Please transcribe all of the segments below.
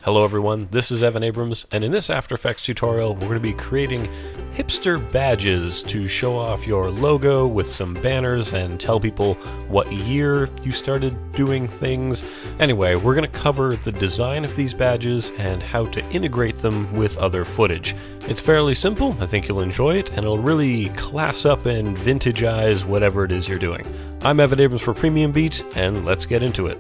Hello everyone, this is Evan Abrams, and in this After Effects tutorial we're going to be creating hipster badges to show off your logo with some banners and tell people what year you started doing things. Anyway, we're going to cover the design of these badges and how to integrate them with other footage. It's fairly simple, I think you'll enjoy it, and it'll really class up and vintageize whatever it is you're doing. I'm Evan Abrams for Premium Beat, and let's get into it.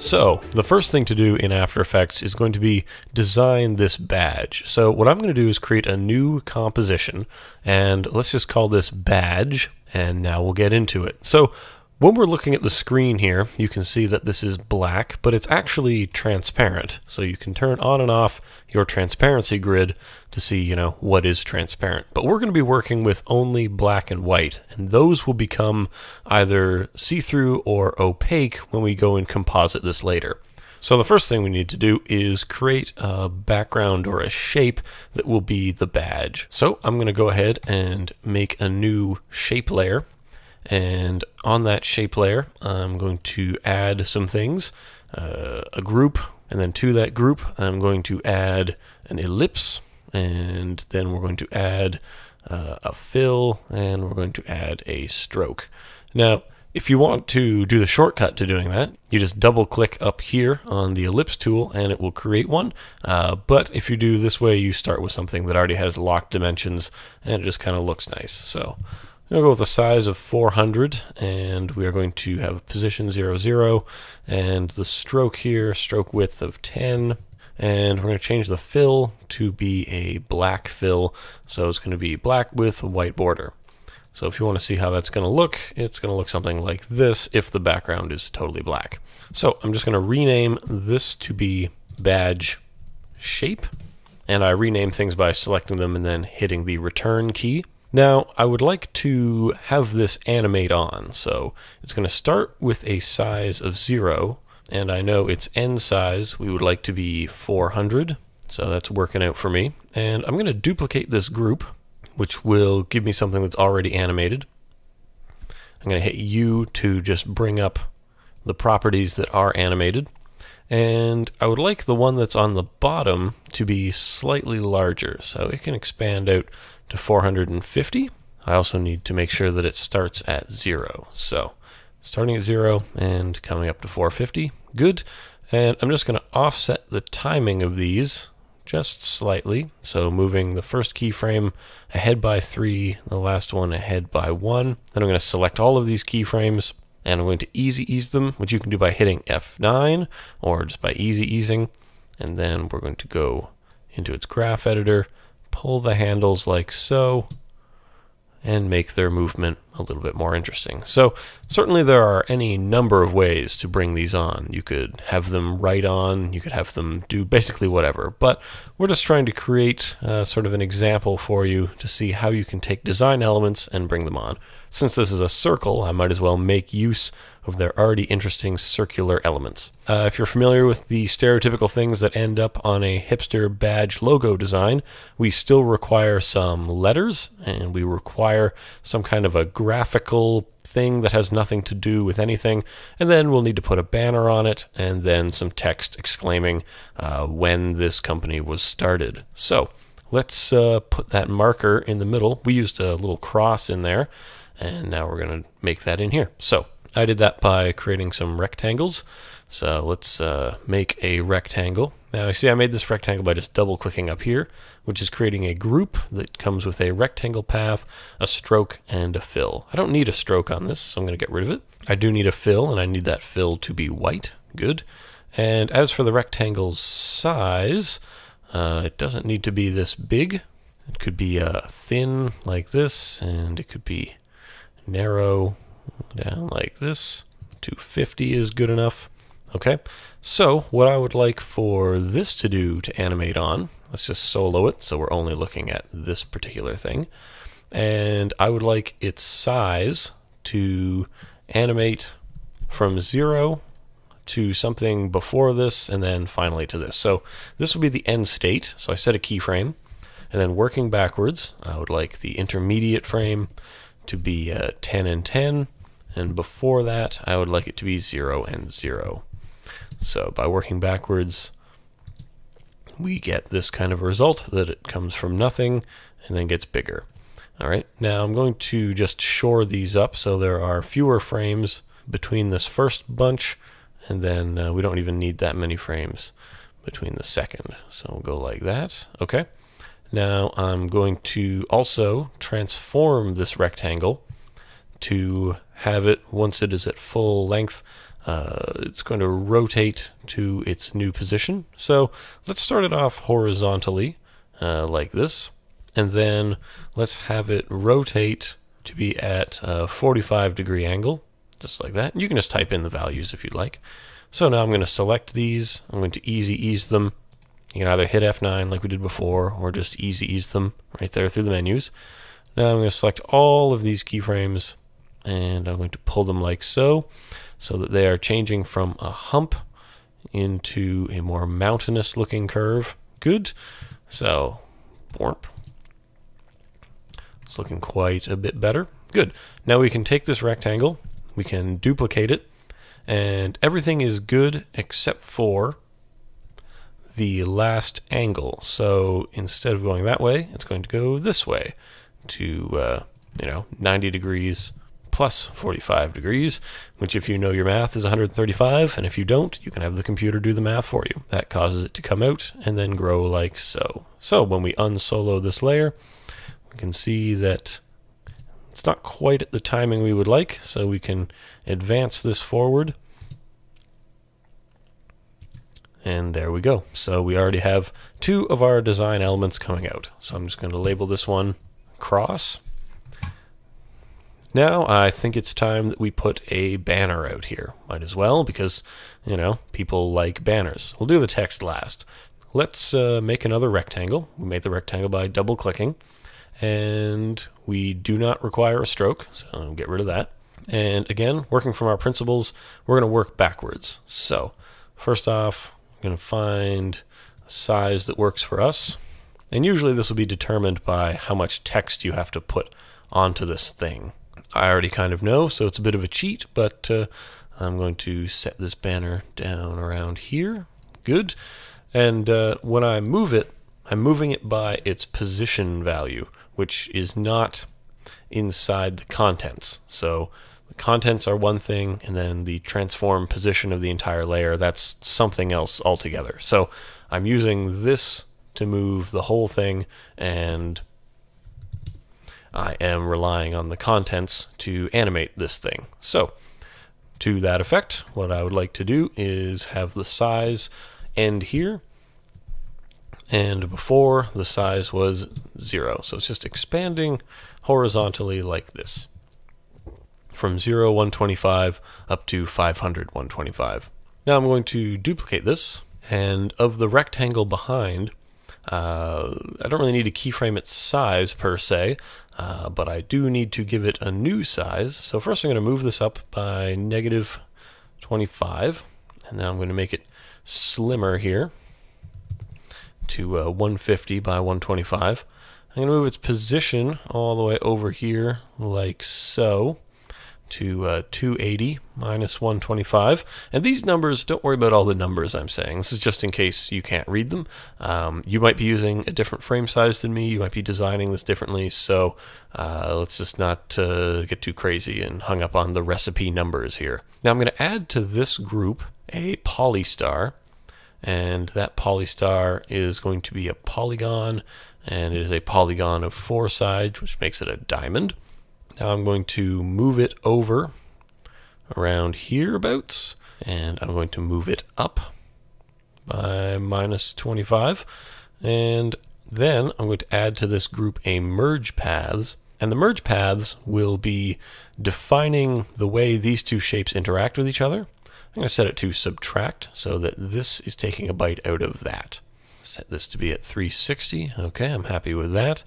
So, the first thing to do in After Effects is going to be design this badge. So what I'm going to do is create a new composition, and let's just call this badge, and now we'll get into it. So when we're looking at the screen here, you can see that this is black, but it's actually transparent. So you can turn on and off your transparency grid to see, what is transparent. But we're going to be working with only black and white, and those will become either see-through or opaque when we go and composite this later. So the first thing we need to do is create a background or a shape that will be the badge. So I'm going to go ahead and make a new shape layer. And on that shape layer, I'm going to add some things, a group, and then to that group, I'm going to add an ellipse, and then we're going to add a fill, and we're going to add a stroke. Now, if you want to do the shortcut to doing that, you just double click up here on the ellipse tool and it will create one. But if you do this way, you start with something that already has locked dimensions and it just kind of looks nice. So I'm going to go with a size of 400, and we are going to have position 0, 0, and the stroke here, stroke width of 10, and we're going to change the fill to be a black fill, so it's going to be black with a white border. So if you want to see how that's going to look, it's going to look something like this if the background is totally black. So I'm just going to rename this to be badge shape, and I rename things by selecting them and then hitting the return key. Now, I would like to have this animate on, so it's going to start with a size of 0, and I know its end size we would like to be 400, so that's working out for me. And I'm going to duplicate this group, which will give me something that's already animated. I'm going to hit U to just bring up the properties that are animated, and I would like the one that's on the bottom to be slightly larger, so it can expand out to 450. I also need to make sure that it starts at 0. So starting at 0 and coming up to 450. Good. And I'm just going to offset the timing of these just slightly. So moving the first keyframe ahead by 3, the last one ahead by 1. Then I'm going to select all of these keyframes and I'm going to easy ease them, which you can do by hitting F9 or just by easy easing. And then we're going to go into its graph editor, pull the handles like so, and make their movement a little bit more interesting. So certainly there are any number of ways to bring these on. You could have them right on, you could have them do basically whatever, but we're just trying to create sort of an example for you to see how you can take design elements and bring them on. Since this is a circle, I might as well make use of their already interesting circular elements. If you're familiar with the stereotypical things that end up on a hipster badge logo design, we still require some letters, and we require some kind of a graphical thing that has nothing to do with anything, and then we'll need to put a banner on it, and then some text exclaiming when this company was started. So let's put that marker in the middle. We used a little cross in there, and now we're going to make that in here. So I did that by creating some rectangles. So let's make a rectangle. Now you see I made this rectangle by just double clicking up here, which is creating a group that comes with a rectangle path, a stroke, and a fill. I don't need a stroke on this, so I'm going to get rid of it. I do need a fill, and I need that fill to be white. Good. And as for the rectangle's size, it doesn't need to be this big. It could be thin like this, and it could be narrow down like this. 250 is good enough. Okay, so what I would like for this to do to animate on, let's just solo it so we're only looking at this particular thing, and I would like its size to animate from 0 to something before this and then finally to this. So this will be the end state, so I set a keyframe, and then working backwards I would like the intermediate frame to be 10 and 10, and before that I would like it to be 0 and 0. So by working backwards, we get this kind of result that it comes from nothing and then gets bigger. All right, now I'm going to just shore these up so there are fewer frames between this first bunch, and then we don't even need that many frames between the second. So we'll go like that. Okay. Now I'm going to also transform this rectangle to have it, once it is at full length, it's going to rotate to its new position. So let's start it off horizontally like this, and then let's have it rotate to be at a 45-degree angle, just like that. You can just type in the values if you'd like. So now I'm going to select these. I'm going to easy ease them. You can either hit F9 like we did before, or just easy ease them right there through the menus. Now I'm going to select all of these keyframes, and I'm going to pull them like so that they are changing from a hump into a more mountainous looking curve. Good. So, warp. It's looking quite a bit better. Good. Now we can take this rectangle, we can duplicate it, and everything is good except for the last angle. So instead of going that way, it's going to go this way to 90 degrees plus 45 degrees, which, if you know your math, is 135, and if you don't, you can have the computer do the math for you. That causes it to come out and then grow like so. So when we unsolo this layer, we can see that it's not quite at the timing we would like, so we can advance this forward. And there we go. So we already have two of our design elements coming out. So I'm just going to label this one cross. Now I think it's time that we put a banner out here. Might as well, because, people like banners. We'll do the text last. Let's make another rectangle. We made the rectangle by double-clicking. And we do not require a stroke, so I'll get rid of that. And again, working from our principles, we're going to work backwards. So first off, I'm going to find a size that works for us. And usually this will be determined by how much text you have to put onto this thing. I already kind of know, so it's a bit of a cheat, but I'm going to set this banner down around here. Good. And when I move it, I'm moving it by its position value, which is not inside the contents. So the contents are one thing, and then the transform position of the entire layer, that's something else altogether. So I'm using this to move the whole thing, and I am relying on the contents to animate this thing. So to that effect, what I would like to do is have the size end here, and before the size was 0. So it's just expanding horizontally like this, from 0, 125 up to 500, 125. Now I'm going to duplicate this, and of the rectangle behind, I don't really need to keyframe its size per se, but I do need to give it a new size. So first I'm going to move this up by -25, and now I'm going to make it slimmer here to 150 by 125. I'm going to move its position all the way over here like so to 280 minus 125. And these numbers, don't worry about all the numbers I'm saying. This is just in case you can't read them. You might be using a different frame size than me. You might be designing this differently. So let's just not get too crazy and hung up on the recipe numbers here. Now I'm going to add to this group a polystar. And that polystar is going to be a polygon, and it is a polygon of 4 sides, which makes it a diamond. Now I'm going to move it over around hereabouts, and I'm going to move it up by -25, and then I'm going to add to this group a merge paths, and the merge paths will be defining the way these two shapes interact with each other. I'm going to set it to subtract so that this is taking a bite out of that. Set this to be at 360. Okay, I'm happy with that.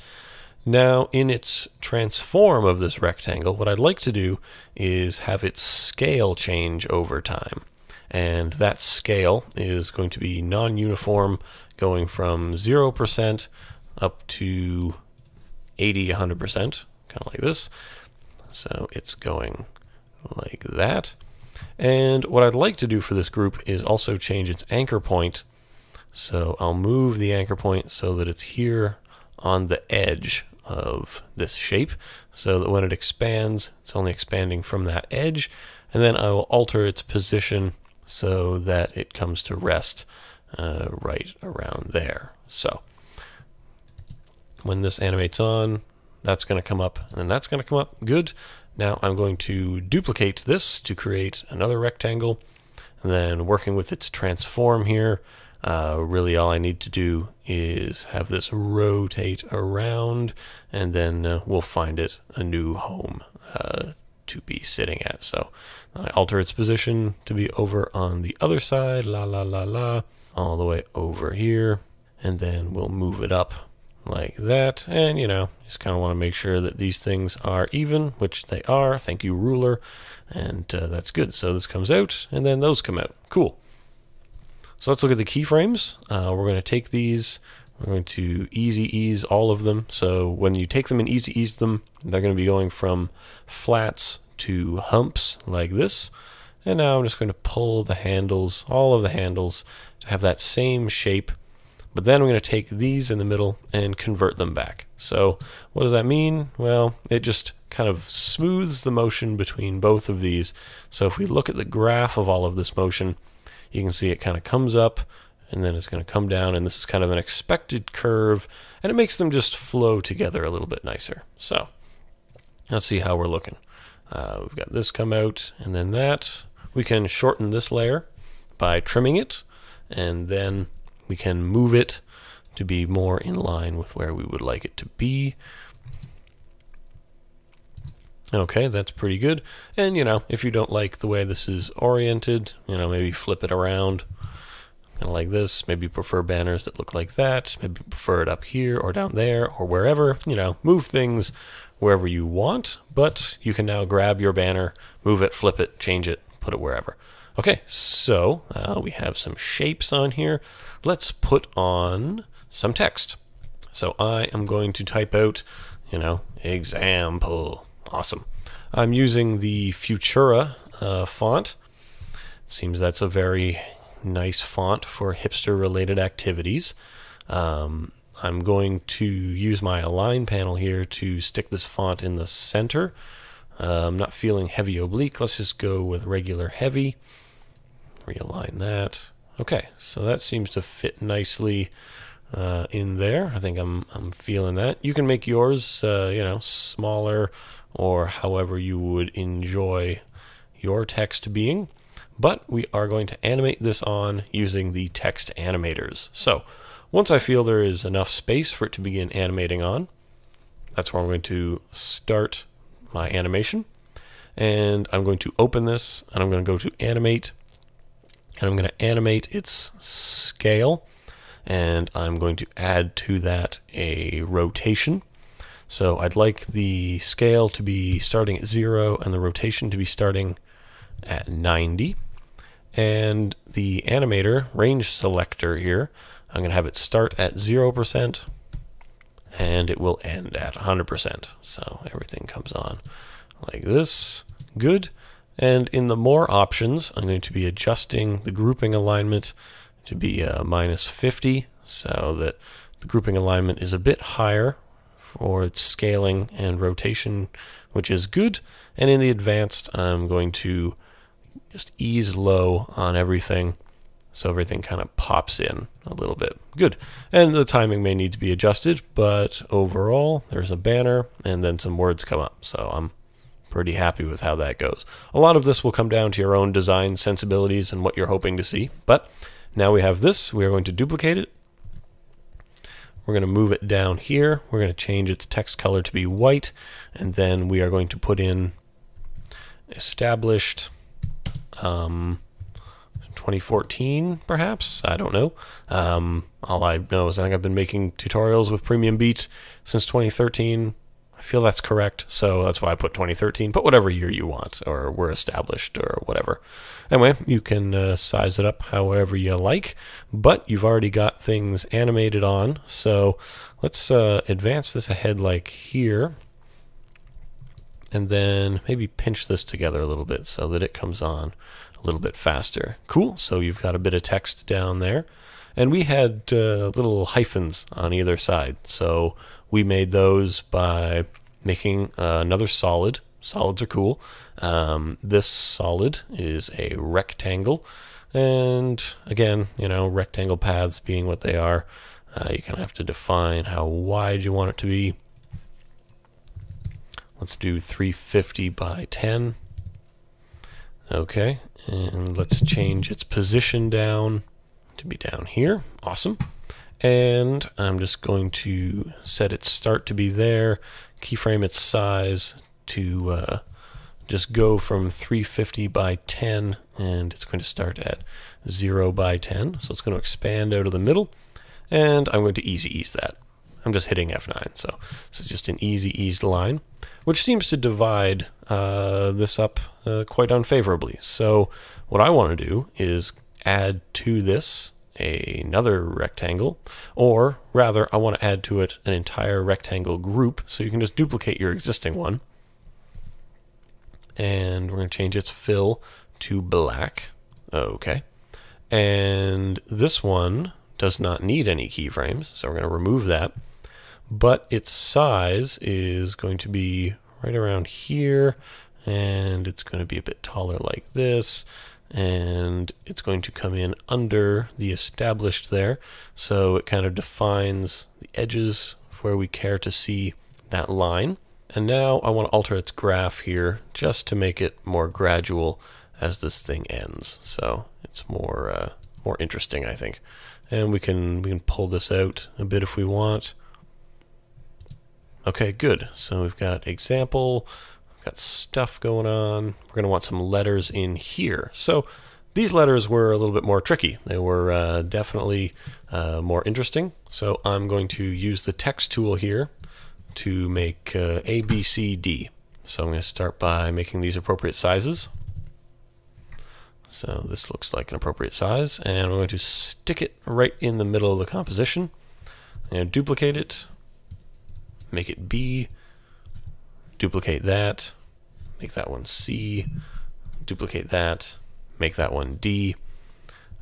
Now, in its transform of this rectangle, what I'd like to do is have its scale change over time. And that scale is going to be non-uniform, going from 0% up to 80, 100%, kind of like this. So it's going like that. And what I'd like to do for this group is also change its anchor point. So I'll move the anchor point so that it's here on the edge of this shape, so that when it expands, it's only expanding from that edge. And then I will alter its position so that it comes to rest right around there. So when this animates on, that's going to come up, and then that's going to come up. Good. Now I'm going to duplicate this to create another rectangle, and then working with its transform here, really all I need to do is have this rotate around, and then we'll find it a new home to be sitting at. So I alter its position to be over on the other side, all the way over here, and then we'll move it up like that. And just kind of want to make sure that these things are even, which they are. Thank you, ruler. And that's good. So this comes out, and then those come out. Cool. So let's look at the keyframes. We're going to take these, we're going to easy ease all of them. So when you take them and easy ease them, they're going to be going from flats to humps like this. And now I'm just going to pull the handles, all of the handles, to have that same shape. But then I'm going to take these in the middle and convert them back. So what does that mean? Well, it just kind of smooths the motion between both of these. So if we look at the graph of all of this motion, you can see it kind of comes up, and then it's going to come down, and this is kind of an expected curve, and it makes them just flow together a little bit nicer. So let's see how we're looking. We've got this come out, and then that. We can shorten this layer by trimming it, and then we can move it to be more in line with where we would like it to be. Okay, that's pretty good. And if you don't like the way this is oriented, maybe flip it around kind of like this. Maybe prefer banners that look like that. Maybe prefer it up here or down there or wherever. Move things wherever you want, but you can now grab your banner, move it, flip it, change it, put it wherever. Okay, so we have some shapes on here. Let's put on some text. So I am going to type out, example. Awesome. I'm using the Futura font. Seems that's a very nice font for hipster related activities. I'm going to use my align panel here to stick this font in the center. I'm not feeling heavy oblique. Let's just go with regular heavy. Realign that. Okay, so that seems to fit nicely in there. I think I'm feeling that. You can make yours, smaller or however you would enjoy your text being. But we are going to animate this on using the text animators. So once I feel there is enough space for it to begin animating on, that's where I'm going to start my animation. And I'm going to open this, and I'm going to go to animate, and I'm going to animate its scale, and I'm going to add to that a rotation. So I'd like the scale to be starting at 0 and the rotation to be starting at 90. And the animator range selector here, I'm going to have it start at 0% and it will end at 100%. So everything comes on like this. Good. And in the more options, I'm going to be adjusting the grouping alignment to be -50 so that the grouping alignment is a bit higher for its scaling and rotation, which is good. And in the advanced, I'm going to just ease low on everything so everything kind of pops in a little bit. Good. And the timing may need to be adjusted, but overall, there's a banner and then some words come up. So I'm pretty happy with how that goes. A lot of this will come down to your own design sensibilities and what you're hoping to see. But now we have this. We are going to duplicate it. We're going to move it down here. We're going to change its text color to be white. And then we are going to put in established 2014, perhaps? I don't know. All I know is I think I've been making tutorials with Premium Beat since 2013. I feel that's correct, so that's why I put 2013. Put whatever year you want, or we're established, or whatever. Anyway, you can size it up however you like, but you've already got things animated on, so let's advance this ahead like here. and then maybe pinch this together a little bit so that it comes on a little bit faster. Cool, so you've got a bit of text down there. And we had little hyphens on either side. So we made those by making another solid. Solids are cool. This solid is a rectangle. And again, you know, rectangle paths being what they are, you kind of have to define how wide you want it to be. Let's do 350 by 10. Okay, and let's change its position down to be down here. Awesome. And I'm just going to set its start to be there, keyframe its size to just go from 350 by 10, and it's going to start at 0 by 10. So it's going to expand out of the middle, and I'm going to easy ease that. I'm just hitting F9, so this is just an easy eased line, which seems to divide this up quite unfavorably. So what I want to do is add to this another rectangle, or rather I want to add to it an entire rectangle group, so you can just duplicate your existing one. And we're going to change its fill to black. Okay. And this one does not need any keyframes, so we're going to remove that. But its size is going to be right around here, and it's going to be a bit taller like this, and it's going to come in under the established there, so it kind of defines the edges where we care to see that line. And now I want to alter its graph here just to make it more gradual as this thing ends, so it's more interesting, I think. And we can pull this out a bit if we want. Okay, good. So we've got example, we've got stuff going on. We're going to want some letters in here. So these letters were a little bit more tricky. They were definitely more interesting. So I'm going to use the text tool here to make A, B, C, D. So I'm going to start by making these appropriate sizes. So this looks like an appropriate size, and we're going to stick it right in the middle of the composition. I'm going to duplicate it, make it B, duplicate that, make that one C, duplicate that, make that one D.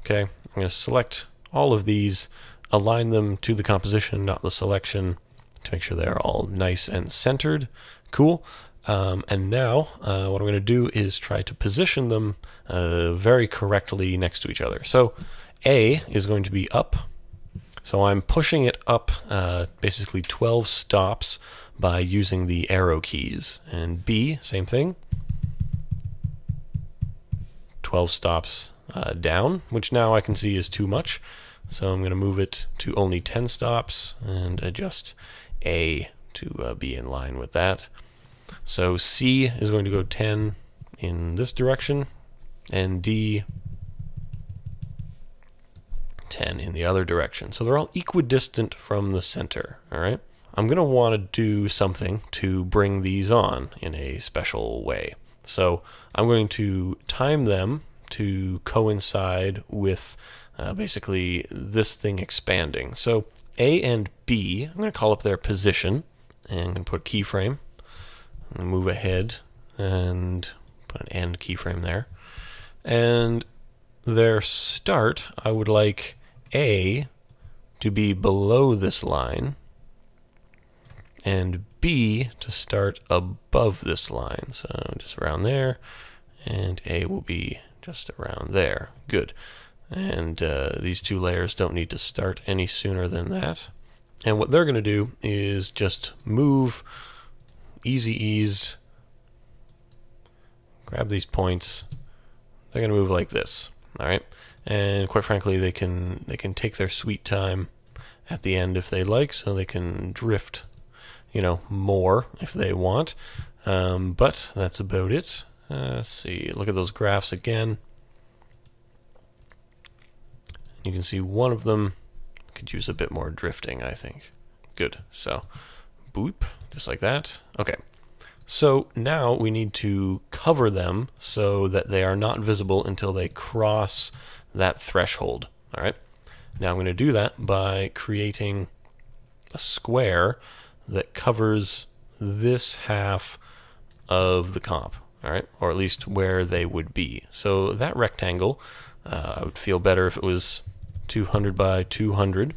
Okay, I'm going to select all of these, align them to the composition, not the selection, to make sure they're all nice and centered. Cool. And now what I'm going to do is try to position them very correctly next to each other. So A is going to be up. So I'm pushing it up basically 12 stops by using the arrow keys. And B, same thing. 12 stops down, which now I can see is too much. So I'm going to move it to only 10 stops and adjust A to be in line with that. So C is going to go 10 in this direction, and D 10 in the other direction. So they're all equidistant from the center, all right? I'm going to want to do something to bring these on in a special way. So I'm going to time them to coincide with basically this thing expanding. So A and B, I'm going to call up their position, and I'm going to put keyframe. I'm going to move ahead and put an end keyframe there. And their start, I would like A to be below this line and B to start above this line. So just around there, and A will be just around there. Good. And these two layers don't need to start any sooner than that. And what they're going to do is just move easy eased, grab these points. They're going to move like this, all right? And quite frankly, they can take their sweet time at the end if they like, so they can drift, you know, more if they want. But that's about it. Let's see, look at those graphs again. You can see one of them could use a bit more drifting, I think. Good, so boop, just like that. Okay, so now we need to cover them so that they are not visible until they cross that threshold, all right? Now I'm going to do that by creating a square that covers this half of the comp, all right, or at least where they would be. So that rectangle, I would feel better if it was 200 by 200,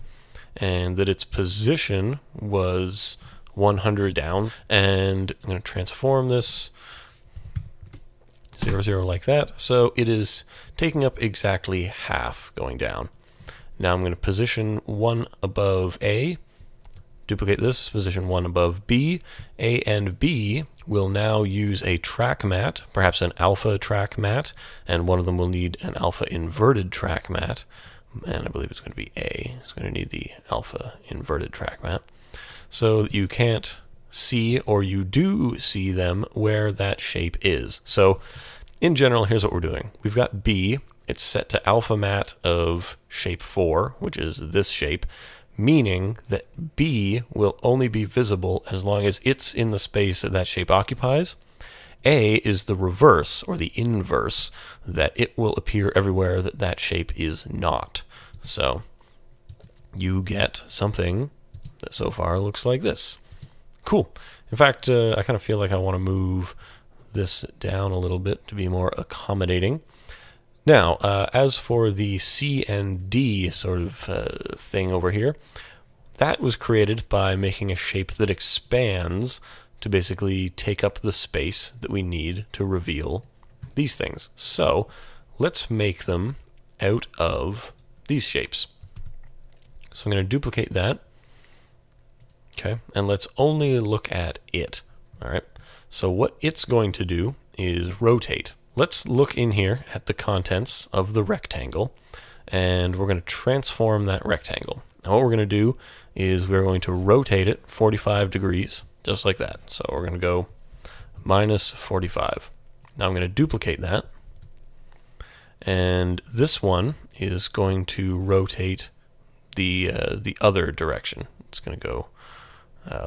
and that its position was 100 down. And I'm going to transform this 0, 0 like that. So it is taking up exactly half going down. Now I'm going to position 1 above A, duplicate this, position 1 above B. A and B will now use a track mat, perhaps an alpha track mat, and one of them will need an alpha inverted track mat. And I believe it's going to be A. It's going to need the alpha inverted track mat. So that you can't see, or you do see them where that shape is. So in general, here's what we're doing. We've got B. It's set to alpha mat of shape 4, which is this shape, meaning that B will only be visible as long as it's in the space that that shape occupies. A is the reverse, or the inverse, that it will appear everywhere that that shape is not. So you get something that so far looks like this. Cool. In fact, I kind of feel like I want to move this down a little bit to be more accommodating. Now, as for the C and D sort of thing over here, that was created by making a shape that expands to basically take up the space that we need to reveal these things. So let's make them out of these shapes. So I'm going to duplicate that. Okay, and let's only look at it. All right, so what it's going to do is rotate. Let's look in here at the contents of the rectangle, and we're going to transform that rectangle. Now what we're going to do is we're going to rotate it 45 degrees, just like that. So we're going to go minus 45. Now I'm going to duplicate that, and this one is going to rotate the other direction. It's going to go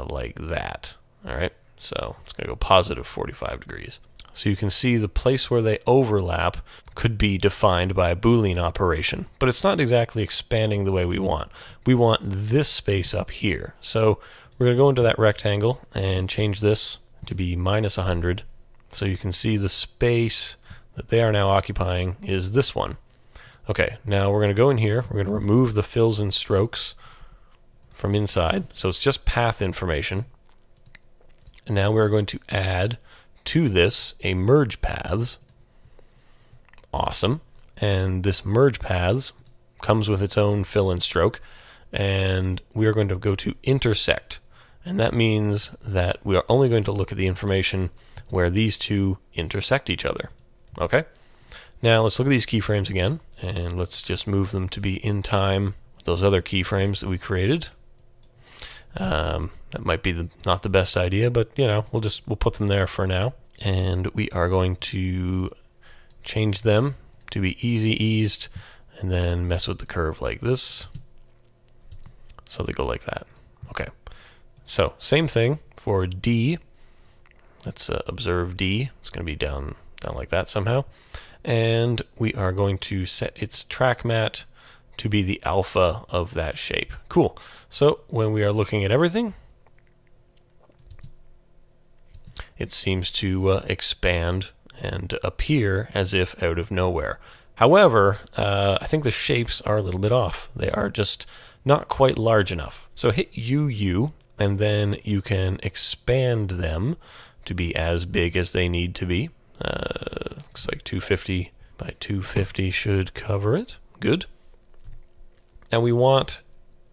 like that. All right, so it's going to go positive 45 degrees. So you can see the place where they overlap could be defined by a Boolean operation, but it's not exactly expanding the way we want. We want this space up here. So we're going to go into that rectangle and change this to be minus 100. So you can see the space that they are now occupying is this one. Okay, now we're going to go in here. We're going to remove the fills and strokes from inside. So it's just path information. And now we're going to add to this a merge paths. Awesome. And this merge paths comes with its own fill and stroke, and we are going to go to intersect, and that means that we are only going to look at the information where these two intersect each other. Okay, now let's look at these keyframes again, and let's just move them to be in time with those other keyframes that we created. That might be not the best idea, but you know, we'll put them there for now. And we are going to change them to be easy eased, and then mess with the curve like this, so they go like that. Okay, so same thing for D. Let's observe D. It's going to be down like that somehow, and we are going to set its track mat to be the alpha of that shape. Cool. So when we are looking at everything, it seems to expand and appear as if out of nowhere. However, I think the shapes are a little bit off. They are just not quite large enough. So hit UU, and then you can expand them to be as big as they need to be. Looks like 250 by 250 should cover it. Good. And we want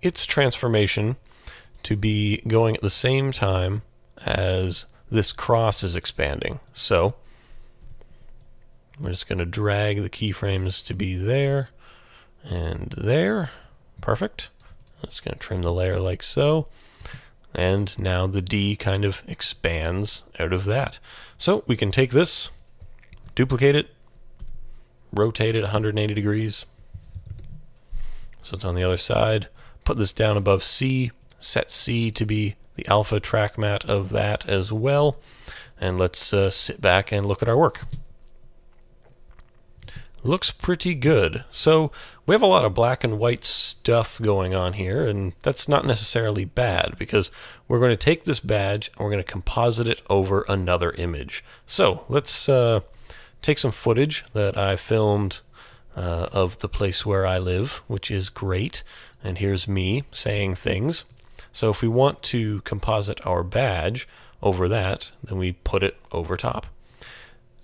its transformation to be going at the same time as this cross is expanding. So we're just going to drag the keyframes to be there and there. Perfect. I'm just going to trim the layer like so. And now the D kind of expands out of that. So we can take this, duplicate it, rotate it 180 degrees. So it's on the other side. Put this down above C, set C to be the alpha track mat of that as well. And let's sit back and look at our work. looks pretty good. So we have a lot of black and white stuff going on here, and that's not necessarily bad because we're going to take this badge and we're going to composite it over another image. So let's take some footage that I filmed of the place where I live, which is great. And here's me saying things. So if we want to composite our badge over that, then we put it over top.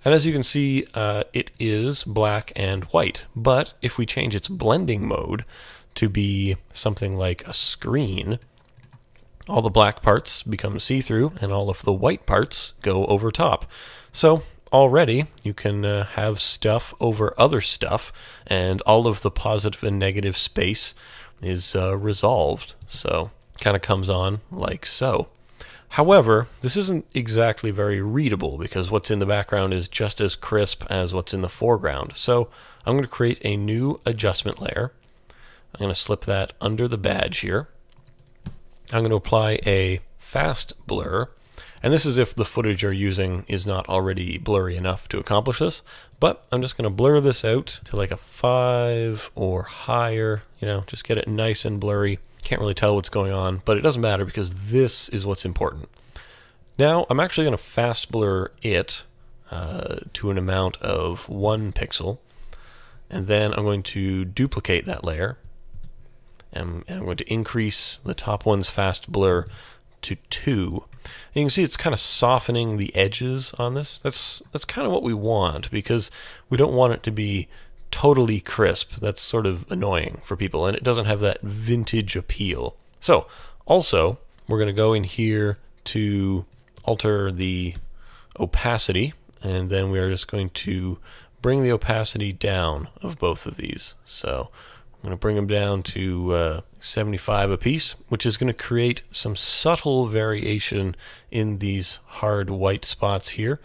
And as you can see, it is black and white. But if we change its blending mode to be something like a screen, all the black parts become see-through and all of the white parts go over top. So already you can have stuff over other stuff, and all of the positive and negative space is resolved. So kind of comes on like so. However, this isn't exactly very readable because what's in the background is just as crisp as what's in the foreground. So I'm going to create a new adjustment layer. I'm going to slip that under the badge here. I'm going to apply a fast blur. And this is if the footage you're using is not already blurry enough to accomplish this. But I'm just going to blur this out to like a 5 or higher, just get it nice and blurry. Can't really tell what's going on, but it doesn't matter because this is what's important. Now I'm actually going to fast blur it to an amount of 1 pixel, and then I'm going to duplicate that layer, and I'm going to increase the top one's fast blur to 2. And you can see it's kind of softening the edges on this. That's kind of what we want because we don't want it to be totally crisp. That's sort of annoying for people, and it doesn't have that vintage appeal. So also we're going to go in here to alter the opacity, and then we are just going to bring the opacity down of both of these. So I'm going to bring them down to 75 apiece, which is going to create some subtle variation in these hard white spots here.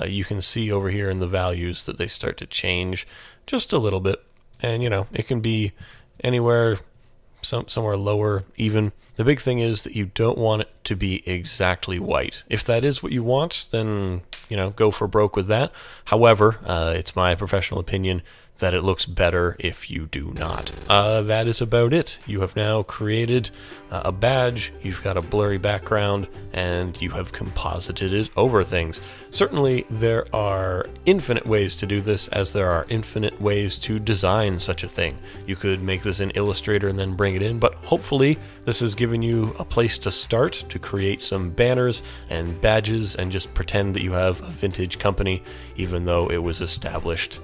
You can see over here in the values that they start to change just a little bit, and it can be anywhere, somewhere lower even. The big thing is that you don't want it to be exactly white. If that is what you want, then go for broke with that. However, it's my professional opinion that it looks better if you do not. That is about it. You have now created a badge, you've got a blurry background, and you have composited it over things. Certainly there are infinite ways to do this, as there are infinite ways to design such a thing. You could make this in Illustrator and then bring it in, but hopefully this has given you a place to start to create some banners and badges and just pretend that you have a vintage company, even though it was established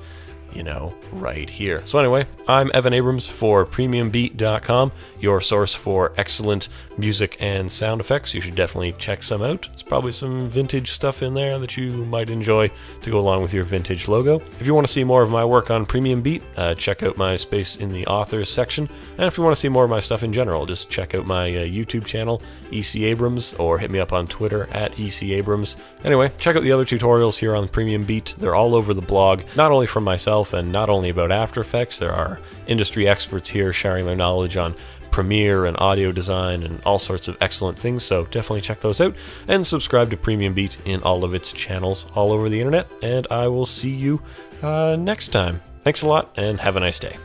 right here. So anyway, I'm Evan Abrams for PremiumBeat.com, your source for excellent music and sound effects. You should definitely check some out. It's probably some vintage stuff in there that you might enjoy to go along with your vintage logo. If you want to see more of my work on Premium Beat, check out my space in the authors section. And if you want to see more of my stuff in general, just check out my YouTube channel, EC Abrams, or hit me up on Twitter at EC Abrams. Anyway, check out the other tutorials here on Premium Beat. They're all over the blog, not only from myself and not only about After Effects. There are industry experts here sharing their knowledge on Premiere and audio design and all sorts of excellent things, so definitely check those out and subscribe to Premium Beat in all of its channels all over the internet, and I will see you next time. Thanks a lot and have a nice day.